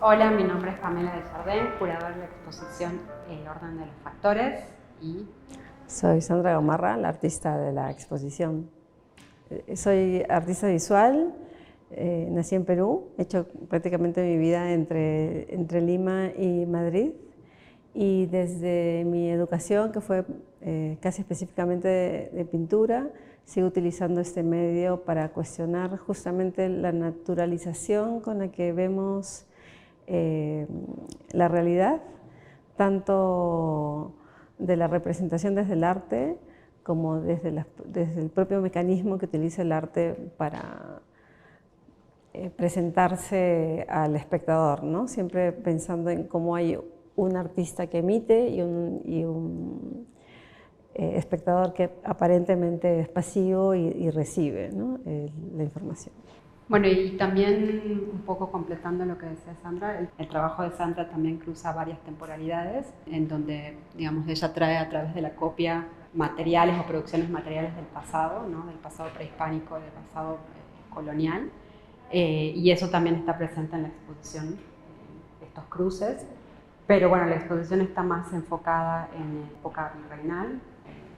Hola, mi nombre es Pamela Desjardins, curadora de la exposición El orden de los factores y... Soy Sandra Gamarra, la artista de la exposición. Soy artista visual, nací en Perú, he hecho prácticamente mi vida entre Lima y Madrid, y desde mi educación, que fue casi específicamente de pintura, sigo utilizando este medio para cuestionar justamente la naturalización con la que vemos la realidad, tanto de la representación desde el arte como desde el propio mecanismo que utiliza el arte para presentarse al espectador, ¿no? Siempre pensando en cómo hay un artista que emite y un espectador que aparentemente es pasivo y recibe, ¿no? La información. Bueno, y también un poco completando lo que decía Sandra, el trabajo de Sandra también cruza varias temporalidades, en donde, digamos, ella trae a través de la copia materiales o producciones materiales del pasado, ¿no? Del pasado prehispánico, del pasado colonial, y eso también está presente en la exposición, estos cruces. Pero bueno, la exposición está más enfocada en la época virreinal,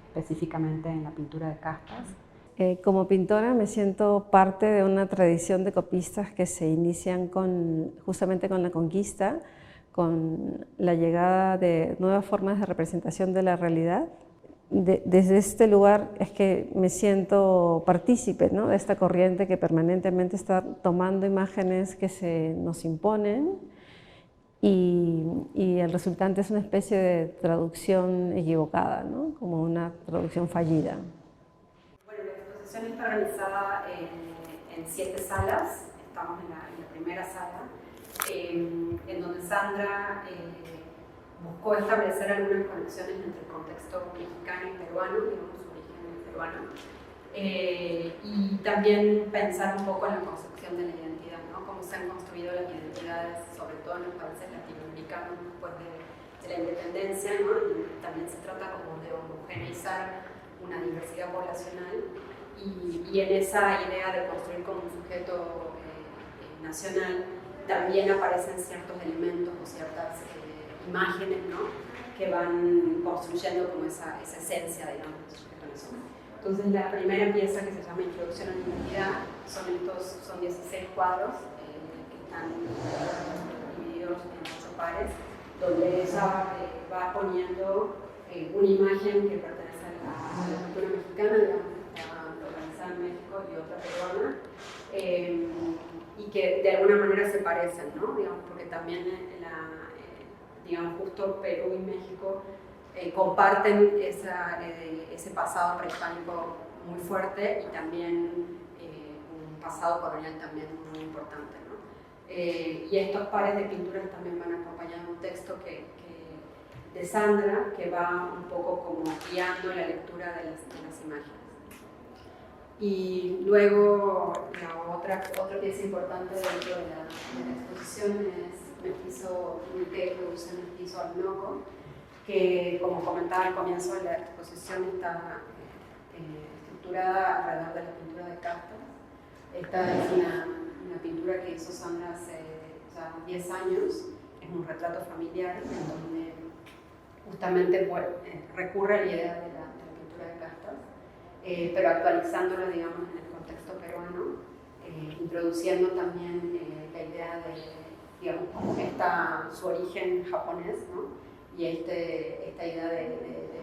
específicamente en la pintura de castas. Como pintora me siento parte de una tradición de copistas que se inician justamente con la conquista, con la llegada de nuevas formas de representación de la realidad. Desde este lugar es que me siento partícipe, ¿no?, de esta corriente que permanentemente está tomando imágenes que nos imponen, y el resultante es una especie de traducción equivocada, ¿no?, como una traducción fallida. La exposición está organizada en 7 salas. Estamos en la primera sala, en donde Sandra buscó establecer algunas conexiones entre el contexto mexicano y peruano, digamos, su origen peruano, y también pensar un poco en la construcción de la identidad, ¿no? Cómo se han construido las identidades, sobre todo en los países latinoamericanos después de la independencia, ¿no? Y también se trata como de homogeneizar una diversidad poblacional, y en esa idea de construir como un sujeto nacional también aparecen ciertos elementos o ciertas imágenes, ¿no?, que van construyendo como esa esencia, digamos, del sujeto nacional. Entonces la primera pieza, que se llama Introducción a la Identidad, son 16 cuadros que están divididos en 8 pares, donde ella va poniendo una imagen que pertenece a la cultura mexicana, digamos, que está localizada en México, y otra peruana, y que de alguna manera se parecen, ¿no? Digamos, porque también digamos, justo Perú y México comparten ese pasado prehispánico muy fuerte, y también un pasado colonial también muy importante, ¿no? Y estos pares de pinturas también van acompañando un texto de Sandra, que va un poco como guiando la lectura de las imágenes. Y luego otra pieza importante dentro de la exposición es Mestizo, que produce Mestizo Orinoco, que, como comentaba al comienzo de la exposición, está estructurada alrededor de la pintura de castas. Esta es una pintura que hizo Sandra hace ya 10 años, es un retrato familiar en donde justamente recurre a la idea de la pintura de castas, pero actualizándolo, digamos, en el contexto peruano, introduciendo también la idea de, digamos, su origen japonés, ¿no? Y esta idea de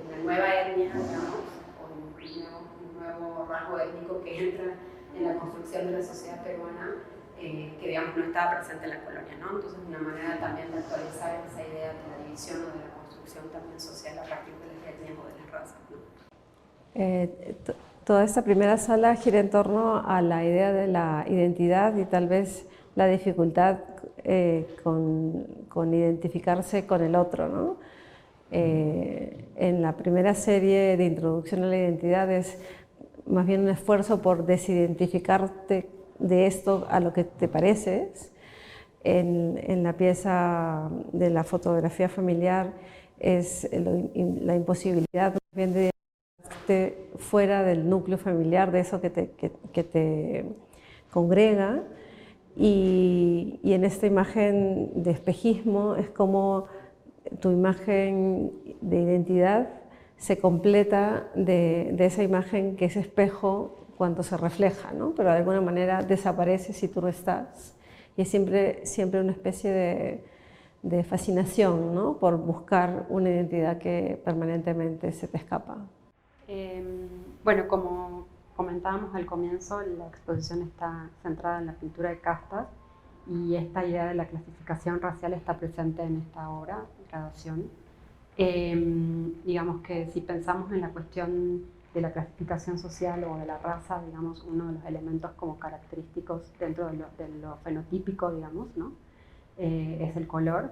una nueva etnia, digamos, o un nuevo rasgo étnico que entra en la construcción de la sociedad peruana, que, digamos, no estaba presente en la colonia, ¿no? Entonces, una manera también de actualizar esa idea de la división o de la construcción también social a partir de las etnias o de las razas, ¿no? Toda esta primera sala gira en torno a la idea de la identidad y tal vez la dificultad con identificarse con el otro, ¿no? En la primera serie de Introducción a la Identidad es más bien un esfuerzo por desidentificarte de esto a lo que te pareces. En la pieza de la fotografía familiar es la imposibilidad también de fuera del núcleo familiar, de eso que te congrega, y en esta imagen de espejismo es como tu imagen de identidad se completa de esa imagen que es espejo cuando se refleja, ¿no? Pero de alguna manera desaparece si tú no estás. Y es siempre una especie de fascinación, ¿no? Por buscar una identidad que permanentemente se te escapa. Bueno, como comentábamos al comienzo, la exposición está centrada en la pintura de castas y esta idea de la clasificación racial está presente en esta obra, Gradación. Digamos que si pensamos en la cuestión de la clasificación social o de la raza, digamos, uno de los elementos como característicos dentro de lo fenotípico, digamos, ¿no? Es el color.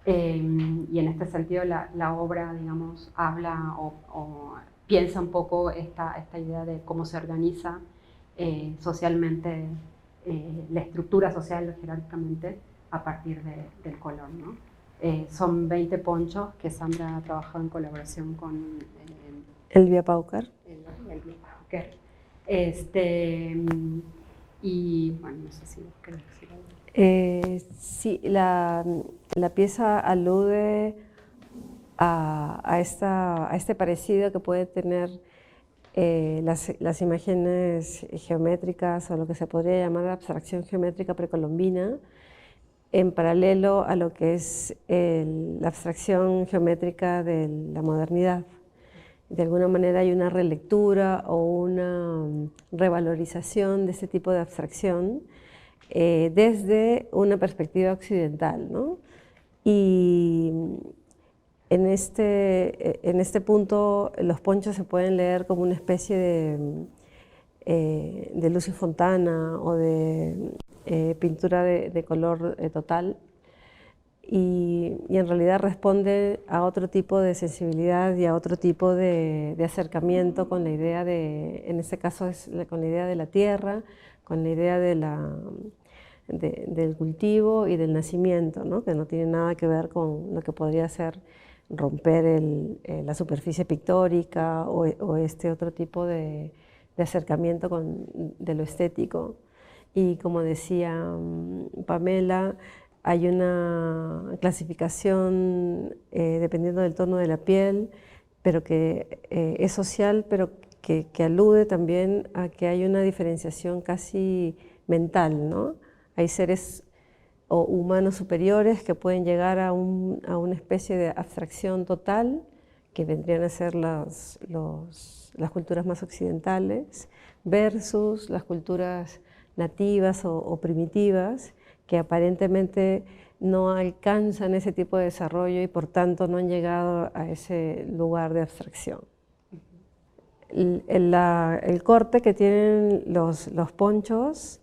Y en este sentido la obra, digamos, habla o piensa un poco esta idea de cómo se organiza socialmente la estructura social jerárquicamente a partir del color, ¿no? Son 20 ponchos que Sandra ha trabajado en colaboración con Elvia Pauker. Elvia Pauker. Y bueno, no sé si vos querés decir algo. Sí, la pieza alude a este parecido que puede tener las imágenes geométricas o lo que se podría llamar abstracción geométrica precolombina, en paralelo a lo que es la abstracción geométrica de la modernidad. De alguna manera hay una relectura o una revalorización de este tipo de abstracción desde una perspectiva occidental, ¿no? Y en este punto los ponchos se pueden leer como una especie de Lucio Fontana o de pintura de color total, y en realidad responde a otro tipo de sensibilidad y a otro tipo de acercamiento con la idea en este caso es con la idea de la tierra, con la idea del cultivo y del nacimiento, ¿no? Que no tiene nada que ver con lo que podría ser romper la superficie pictórica o este otro tipo de acercamiento de lo estético. Y como decía Pamela, hay una clasificación dependiendo del tono de la piel, pero que es social, pero que alude también a que hay una diferenciación casi mental, ¿no? Hay seres o humanos superiores que pueden llegar a una especie de abstracción total, que vendrían a ser las culturas más occidentales, versus las culturas nativas o primitivas, que aparentemente no alcanzan ese tipo de desarrollo y por tanto no han llegado a ese lugar de abstracción. El corte que tienen los ponchos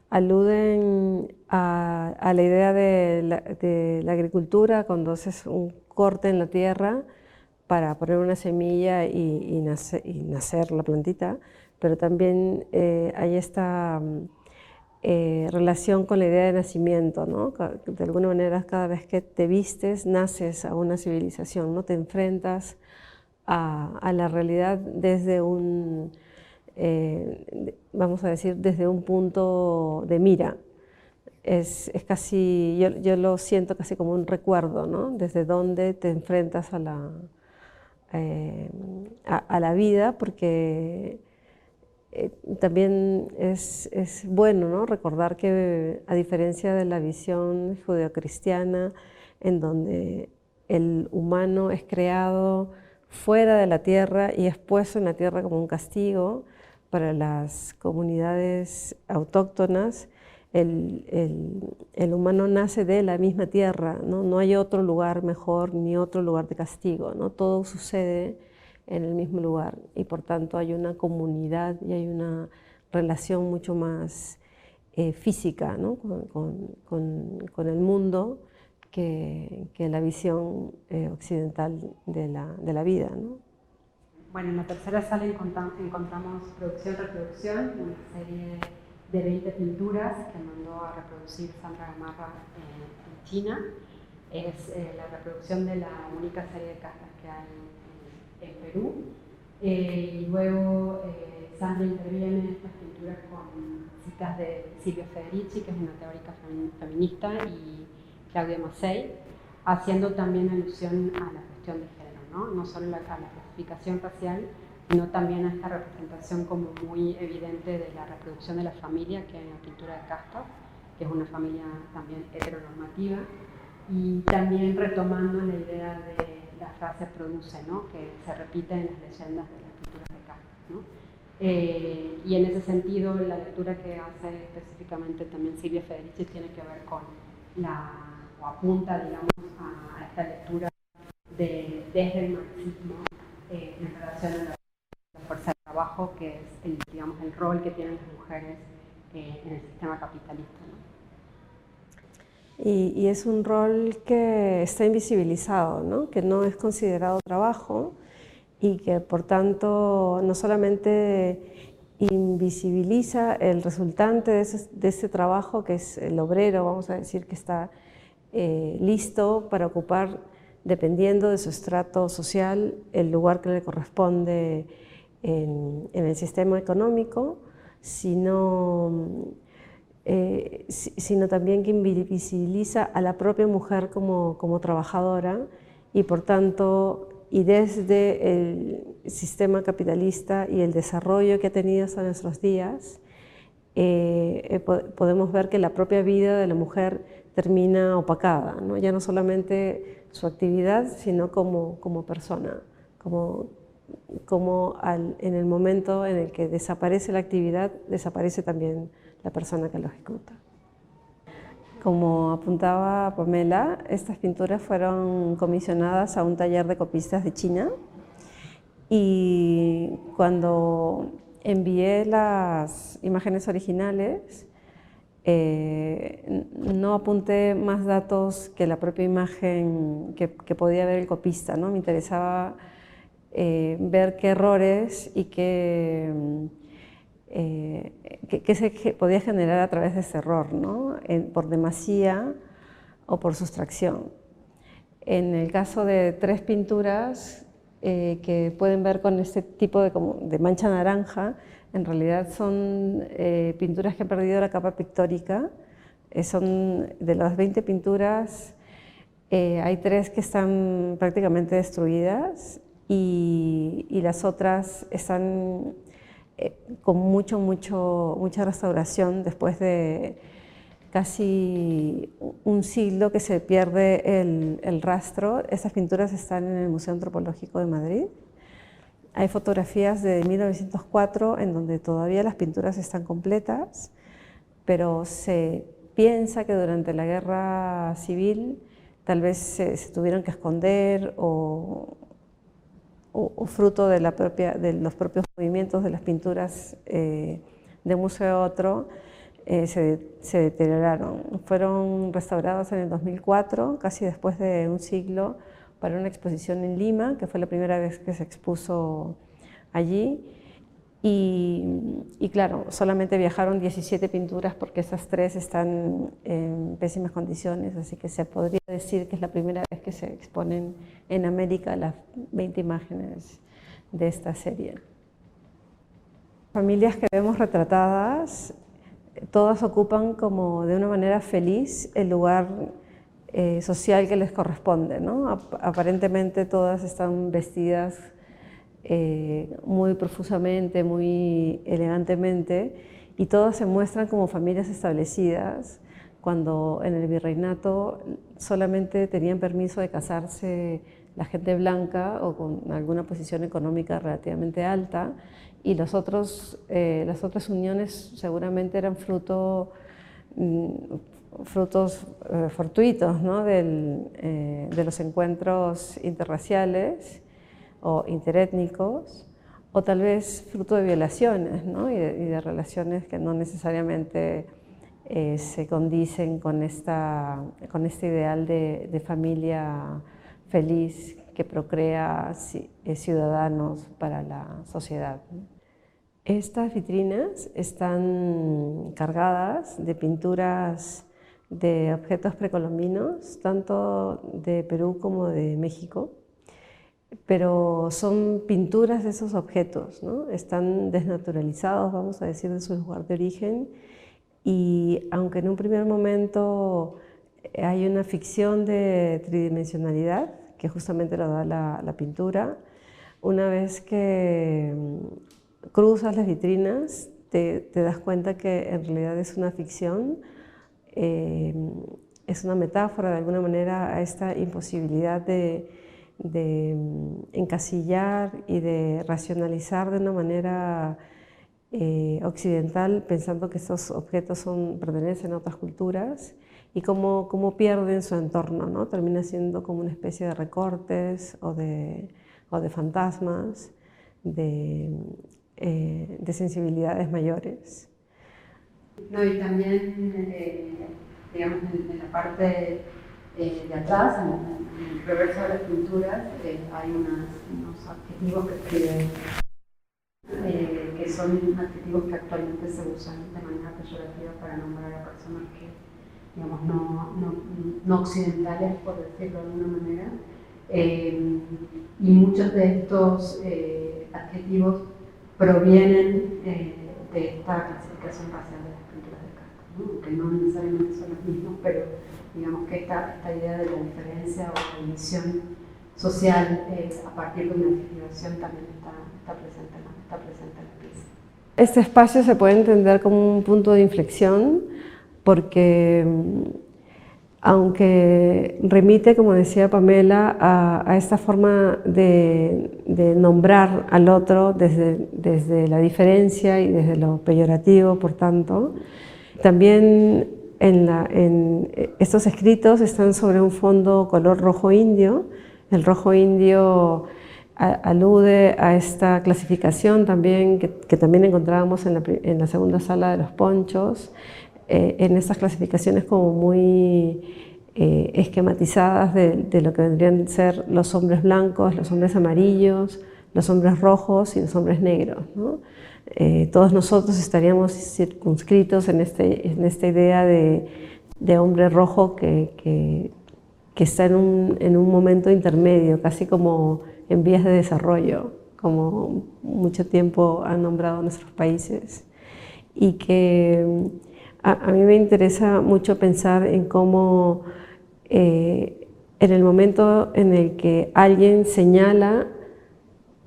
aluden a la idea de la agricultura, cuando haces un corte en la tierra para poner una semilla y nacer la plantita, pero también hay esta relación con la idea de nacimiento, ¿no? De alguna manera cada vez que te vistes naces a una civilización, ¿no? Te enfrentas a la realidad desde vamos a decir, desde un punto de mira. Es casi, yo lo siento casi como un recuerdo, ¿no? Desde donde te enfrentas a la vida, porque también es bueno, ¿no? Recordar que a diferencia de la visión judeocristiana, en donde el humano es creado fuera de la tierra y es puesto en la tierra como un castigo, para las comunidades autóctonas el humano nace de la misma tierra, ¿no? No hay otro lugar mejor ni otro lugar de castigo, ¿no? Todo sucede en el mismo lugar y por tanto hay una comunidad y hay una relación mucho más física, ¿no? con el mundo que la visión occidental de la vida, ¿no? Bueno, en la tercera sala encontramos Producción-Reproducción, una serie de 20 pinturas que mandó a reproducir Sandra Gamarra en China. Es la reproducción de la única serie de castas que hay en Perú. Y luego Sandra interviene en estas pinturas pintura con citas de Silvia Federici, que es una teórica feminista, y Claudia Massey, haciendo también alusión a la cuestión de género, no solo a la clasificación racial, sino también a esta representación como muy evidente de la reproducción de la familia que hay en la pintura de Castorp, que es una familia también heteronormativa, y también retomando la idea de la frase produce, que se repite en las leyendas de las pinturas de Castorp. Y en ese sentido, la lectura que hace específicamente también Silvia Federici tiene que ver con o apunta, digamos, a esta lectura desde el marxismo en relación a la fuerza de trabajo, que es digamos, el rol que tienen las mujeres en el sistema capitalista. Y es un rol que está invisibilizado, que no es considerado trabajo y que por tanto no solamente invisibiliza el resultante de ese trabajo, que es el obrero, vamos a decir, que está listo para ocupar, dependiendo de su estrato social, el lugar que le corresponde en el sistema económico, sino también que invisibiliza a la propia mujer como trabajadora y por tanto, y desde el sistema capitalista y el desarrollo que ha tenido hasta nuestros días, podemos ver que la propia vida de la mujer termina opacada, ya no solamente su actividad, sino como persona, en el momento en el que desaparece la actividad, desaparece también la persona que lo ejecuta. Como apuntaba Pamela, estas pinturas fueron comisionadas a un taller de copistas de China, y cuando envié las imágenes originales, no apunté más datos que la propia imagen que podía ver el copista, Me interesaba ver qué errores y qué se podía generar a través de ese error, por demasía o por sustracción. En el caso de 3 pinturas que pueden ver con este tipo de mancha naranja, en realidad son pinturas que han perdido la capa pictórica. Son de las 20 pinturas, hay 3 que están prácticamente destruidas y las otras están con mucha restauración después de casi un siglo que se pierde el rastro. Estas pinturas están en el Museo Antropológico de Madrid. Hay fotografías de 1904 en donde todavía las pinturas están completas, pero se piensa que durante la Guerra Civil tal vez se tuvieron que esconder o fruto de los propios movimientos de las pinturas de un museo a otro, se deterioraron. Fueron restaurados en el 2004, casi después de un siglo, para una exposición en Lima, que fue la primera vez que se expuso allí. Y claro, solamente viajaron 17 pinturas porque esas 3 están en pésimas condiciones, así que se podría decir que es la primera vez que se exponen en América las 20 imágenes de esta serie. Familias que vemos retratadas, todas ocupan como de una manera feliz el lugar social que les corresponde, Aparentemente todas están vestidas muy profusamente, muy elegantemente, y todas se muestran como familias establecidas, cuando en el virreinato solamente tenían permiso de casarse la gente blanca o con alguna posición económica relativamente alta, y las otras uniones seguramente eran frutos fortuitos, de los encuentros interraciales o interétnicos, o tal vez fruto de violaciones, y de relaciones que no necesariamente se condicen con este ideal de familia feliz que procrea ciudadanos para la sociedad. Estas vitrinas están cargadas de pinturas de objetos precolombinos, tanto de Perú como de México. pero son pinturas de esos objetos, ¿no? Están desnaturalizados, vamos a decir, de su lugar de origen, y aunque en un primer momento hay una ficción de tridimensionalidad, que justamente lo da la pintura, una vez que cruzas las vitrinas, te das cuenta que en realidad es una ficción, es una metáfora de alguna manera a esta imposibilidad de encasillar y de racionalizar de una manera occidental, pensando que estos objetos pertenecen a otras culturas y cómo pierden su entorno, ¿no? Termina siendo como una especie de recortes o de fantasmas, de sensibilidades mayores. No, y también, digamos, en la parte de atrás, en el reverso de las pinturas, hay unos adjetivos que escriben, que son adjetivos que actualmente se usan de manera peyorativa para nombrar a personas que, digamos, no occidentales, por decirlo de alguna manera. Y muchos de estos adjetivos provienen de esta clasificación racial de las pinturas de casta, ¿no? Que no necesariamente son los mismos, pero digamos que esta idea de la diferencia o la división social a partir de una adjetivación también está presente en la pieza. Este espacio se puede entender como un punto de inflexión porque aunque remite, como decía Pamela, a esta forma de nombrar al otro desde la diferencia y desde lo peyorativo, por tanto, también estos escritos están sobre un fondo color rojo indio. El rojo indio alude a esta clasificación también que también encontrábamos en la segunda sala de los ponchos, en estas clasificaciones como muy esquematizadas de lo que vendrían a ser los hombres blancos, los hombres amarillos, los hombres rojos y los hombres negros, ¿no? Todos nosotros estaríamos circunscritos en esta idea de hombre rojo que está en un momento intermedio, casi como en vías de desarrollo, como mucho tiempo han nombrado nuestros países, y que a mí me interesa mucho pensar en cómo en el momento en el que alguien señala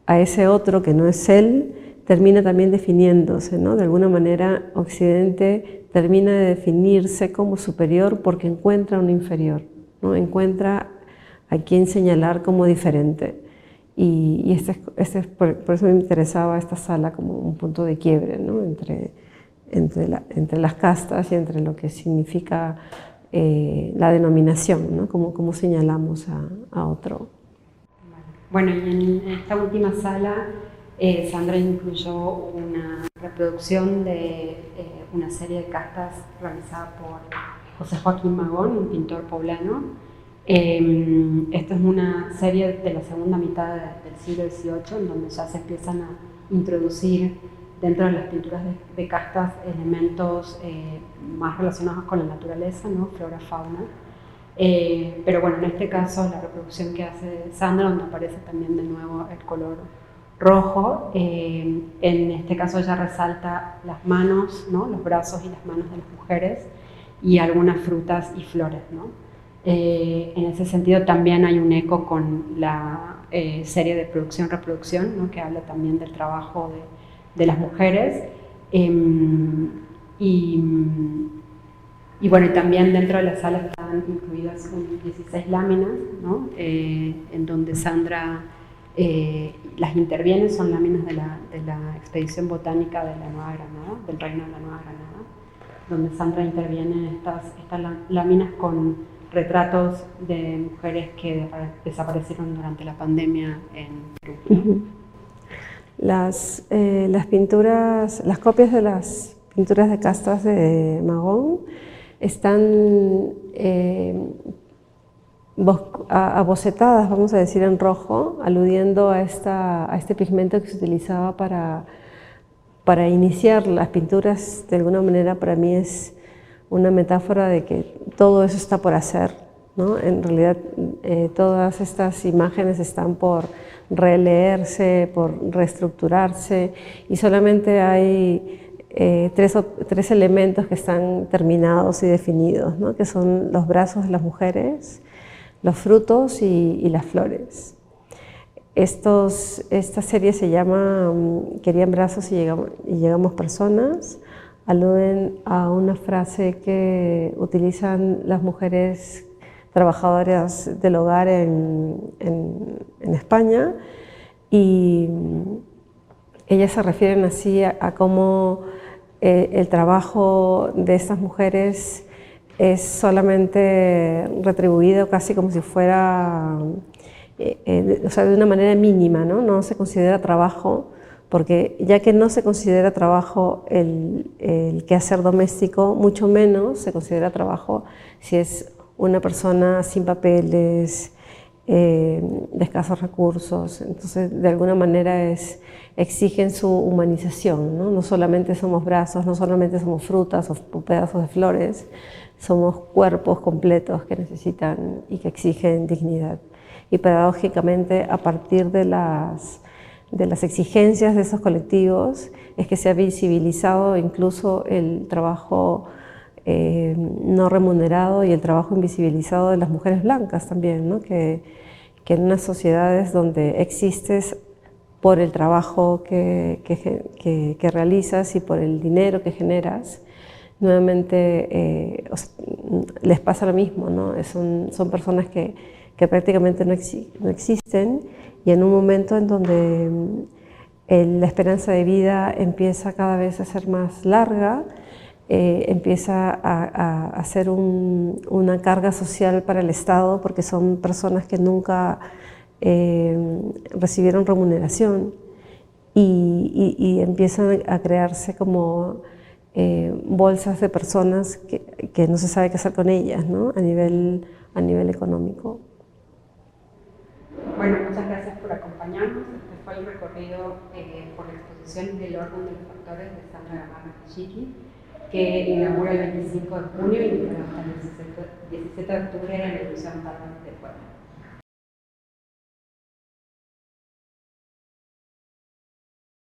a ese otro que no es él, termina también definiéndose, ¿no? De alguna manera Occidente termina de definirse como superior porque encuentra un inferior, ¿no? Encuentra a quien señalar como diferente. Y por eso me interesaba esta sala como un punto de quiebre, ¿no? entre las castas y entre lo que significa la denominación, ¿no? Cómo señalamos a otro. Bueno, y en esta última sala Sandra incluyó una reproducción de una serie de castas realizada por José Joaquín Magón, un pintor poblano. Esta es una serie de la segunda mitad del siglo XVIII, en donde ya se empiezan a introducir dentro de las pinturas de castas elementos más relacionados con la naturaleza, ¿no? Flora, fauna. Pero bueno, en este caso la reproducción que hace Sandra, donde aparece también de nuevo el color rojo, en este caso ella resalta las manos, ¿no? Los brazos y las manos de las mujeres y algunas frutas y flores, ¿no? En ese sentido también hay un eco con la serie de producción-reproducción, ¿no? Que habla también del trabajo de las mujeres. Y bueno, y también dentro de la sala están incluidas 16 láminas, ¿no? En donde Sandra las interviene, son láminas de la expedición botánica de la Nueva Granada, del Reino de la Nueva Granada, donde Sandra interviene en estas láminas con retratos de mujeres que desaparecieron durante la pandemia en Perú. Las pinturas, las copias de las pinturas de castas de Magón están abocetadas, vamos a decir, en rojo, aludiendo a este pigmento que se utilizaba para iniciar las pinturas. De alguna manera, para mí es una metáfora de que todo eso está por hacer, ¿no? En realidad todas estas imágenes están por releerse, por reestructurarse, y solamente hay tres elementos que están terminados y definidos, ¿no? Que son los brazos de las mujeres, los frutos y las flores. Esta serie se llama Querían brazos y llegamos personas. Aluden a una frase que utilizan las mujeres trabajadoras del hogar en España, y ellas se refieren así a cómo el trabajo de estas mujeres es solamente retribuido casi como si fuera, o sea, de una manera mínima, ¿no? No se considera trabajo, porque ya que no se considera trabajo el quehacer doméstico, mucho menos se considera trabajo si es una persona sin papeles, de escasos recursos. Entonces, de alguna manera exigen su humanización, ¿no? No solamente somos brazos, no solamente somos frutas o pedazos de flores, somos cuerpos completos que necesitan y que exigen dignidad. Y paradójicamente, a partir de las exigencias de esos colectivos, es que se ha visibilizado incluso el trabajo no remunerado y el trabajo invisibilizado de las mujeres blancas también, ¿no? Que en unas sociedades donde existes por el trabajo que realizas y por el dinero que generas, nuevamente les pasa lo mismo, ¿no? Son personas que prácticamente no existen, y en un momento en donde la esperanza de vida empieza cada vez a ser más larga, empieza a ser una carga social para el Estado, porque son personas que nunca recibieron remuneración, y empiezan a crearse como bolsas de personas que no se sabe qué hacer con ellas, ¿no? A nivel económico. Bueno, muchas gracias por acompañarnos. Este fue el recorrido por la exposición del orden de los factores de Sandra Gamarra Kijiki, que inaugura el 25 de junio y hasta el 17 de octubre en el Museo Nacional de Puebla.